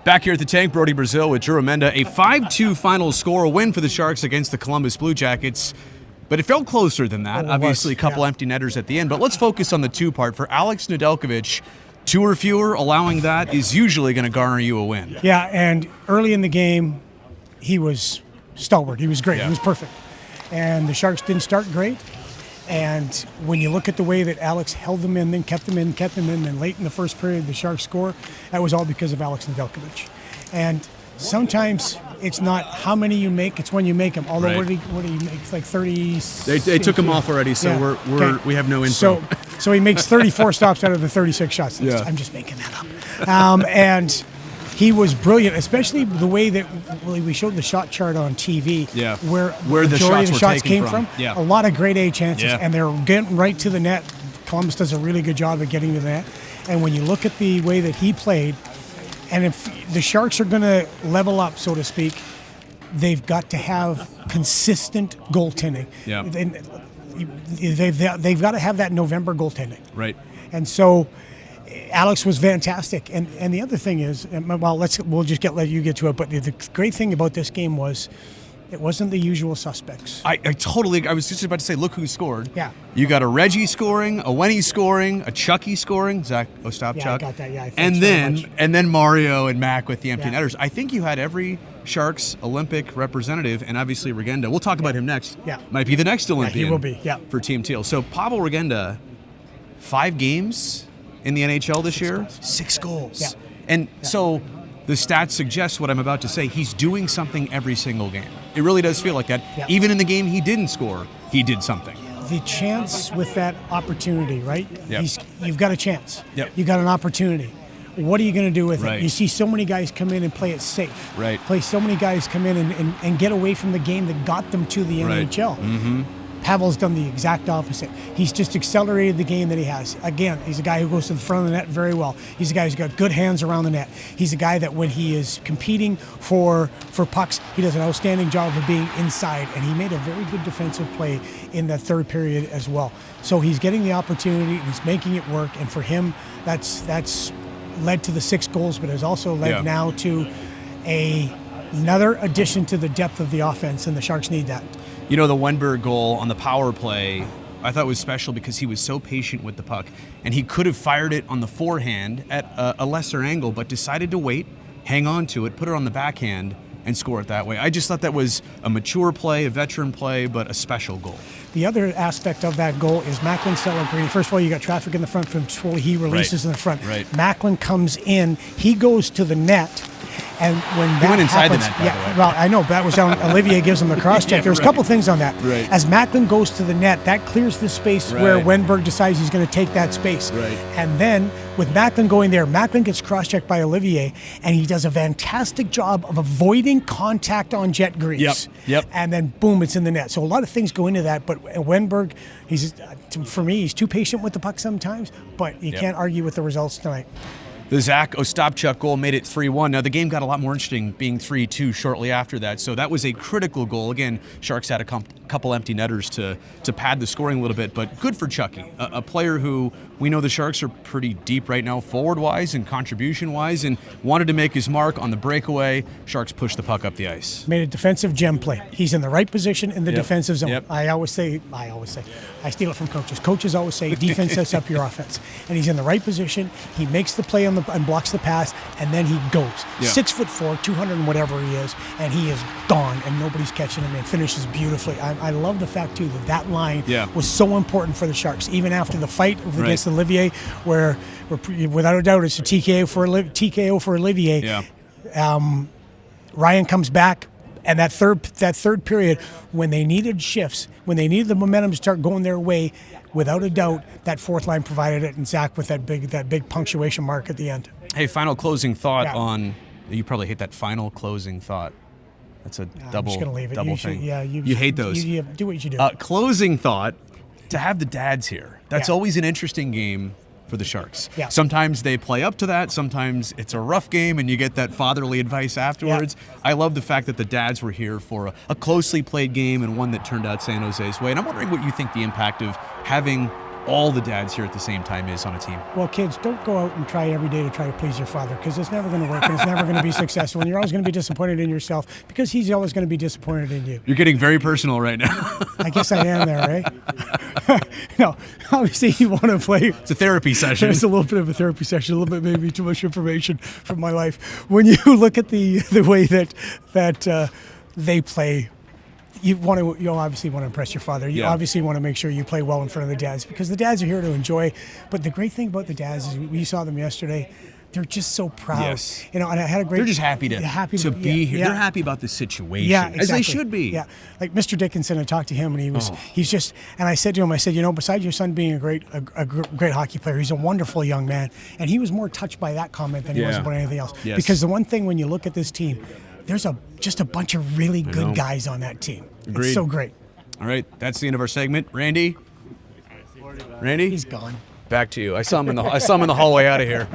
Back here at the tank, Brodie Brazil with Drew Remenda. A 5-2 final score, a win for the Sharks against the Columbus Blue Jackets. But it felt closer than that. Obviously, a couple empty netters at the end. But let's focus on the two part. For Alex Nedeljkovic, 2 or fewer, allowing that is usually going to garner you a win. Yeah, and early in the game, he was stalwart. He was great. He was perfect. And the Sharks didn't start great. And when you look at the way that Alex held them in, then kept them in, and late in the first period, the Sharks score, that was all because of Alex Nedeljkovic. And sometimes it's not how many you make, it's when you make them. Although what did he make? It's like 30. They took him off already, so we have no info. So he makes 34 stops out of the 36 shots. I'm just making that up. And he was brilliant, especially the way that we showed the shot chart on TV, where the majority of the shots came from. A lot of grade A chances, and they're getting right to the net. Columbus does a really good job of getting to the net. And when you look at the way that he played, and if the Sharks are going to level up, so to speak, they've got to have consistent goaltending. They've got to have that November goaltending. Right. And so Alex was fantastic, and the other thing is, well, we'll just let you get to it. But the great thing about this game was, it wasn't the usual suspects. I totally. I was just about to say, look who scored. Yeah. You got a Reggie scoring, a Wenny scoring, a Chucky scoring, Zach Ostapchuk. Yeah, I got that. Yeah. I And then Mario and Mac with the empty netters. I think you had every Sharks Olympic representative, and obviously Regenda. We'll talk about him next. Yeah. Might be the next Olympian. He will be. Yeah. For Team Teal. So Pavol Regenda, 5 games in the NHL this year, 6 goals. Yeah. And so the stats suggest what I'm about to say. He's doing something every single game. It really does feel like that. Yeah. Even in the game he didn't score, he did something. The chance with that opportunity, right? Yep. You've got a chance. Yep. You've got an opportunity. What are you going to do with Right. it? You see so many guys come in and play it safe. Right. So many guys come in and get away from the game that got them to the NHL. Mm-hmm. Pavel's done the exact opposite. He's just accelerated the game that he has. Again, he's a guy who goes to the front of the net very well. He's a guy who's got good hands around the net. He's a guy that when he is competing for pucks, he does an outstanding job of being inside, and he made a very good defensive play in that third period as well. So he's getting the opportunity, and he's making it work, and for him, that's led to the 6 goals, but has also led now to another addition to the depth of the offense, and the Sharks need that. You know, the Wenberg goal on the power play, I thought was special because he was so patient with the puck, and he could have fired it on the forehand at a lesser angle, but decided to wait, hang on to it, put it on the backhand, and score it that way. I just thought that was a mature play, a veteran play, but a special goal. The other aspect of that goal is Macklin celebrating. First of all, you got traffic in the front from Foley. He releases in the front. Right. Macklin comes in. He goes to the net. And when that went inside happens, the net, by the way. well, I know, but that was down. Olivier gives him the cross check. There's a couple things on that. Right. As Macklin goes to the net, that clears the space where Wenberg decides he's going to take that space. Right. And then with Macklin going there, Macklin gets cross-checked by Olivier, and he does a fantastic job of avoiding contact on Jet Greaves. Yep. And then boom, it's in the net. So a lot of things go into that, but Wenberg, for me, he's too patient with the puck sometimes, but you can't argue with the results tonight. The Zach Ostapchuk goal made it 3-1. Now, the game got a lot more interesting being 3-2 shortly after that, so that was a critical goal. Again, Sharks had a couple empty netters to pad the scoring a little bit, but good for Chucky, a player who we know the Sharks are pretty deep right now, forward-wise and contribution-wise, and wanted to make his mark on the breakaway. Sharks pushed the puck up the ice. Made a defensive gem play. He's in the right position in the defensive zone. Yep. I always say, I steal it from coaches. Coaches always say defense sets up your offense. And he's in the right position. He makes the play and blocks the pass, and then he goes. 6'4", 200 and whatever he is, and he is gone, and nobody's catching him, and finishes beautifully. I love the fact, too, that line was so important for the Sharks. Even after the fight against Olivier, where without a doubt it's a TKO for Olivier. Ryan comes back, and that third period, when they needed shifts, when they needed the momentum to start going their way, without a doubt, that fourth line provided it, and Zach with that big punctuation mark at the end. Hey, final closing thought on. You probably hate that final closing thought. That's a double. I'm just gonna leave it. Double you thing. You hate those. You do what you do. Closing thought. To have the dads here. That's always an interesting game for the Sharks. Yeah. Sometimes they play up to that. Sometimes it's a rough game and you get that fatherly advice afterwards. I love the fact that the dads were here for a closely played game and one that turned out San Jose's way. And I'm wondering what you think the impact of having all the dads here at the same time is on a team. Well, kids, don't go out and try every day to try to please your father, because it's never going to work and it's never going to be successful, and you're always going to be disappointed in yourself because he's always going to be disappointed in you. You're getting very personal right now. I guess I am there, right? No, obviously you want to play. It's a therapy session. It's a little bit of a therapy session, a little bit maybe too much information from my life. When you look at the way that they play, you obviously want to impress your father. You obviously want to make sure you play well in front of the dads, because the dads are here to enjoy. But the great thing about the dads is we saw them yesterday. They're just so proud. Yes. And I had a great. They're just happy to be here. Yeah. They're happy about the situation, yeah, exactly. as they should be. Yeah, like Mr. Dickinson, I talked to him, and he's just. And I said to him, besides your son being a great hockey player, he's a wonderful young man. And he was more touched by that comment than he was about anything else. Yes. Because the one thing when you look at this team, there's just a bunch of really good guys on that team. Agreed. It's so great. All right, that's the end of our segment. Randy, He's gone. back to you. I saw him in the hallway out of here.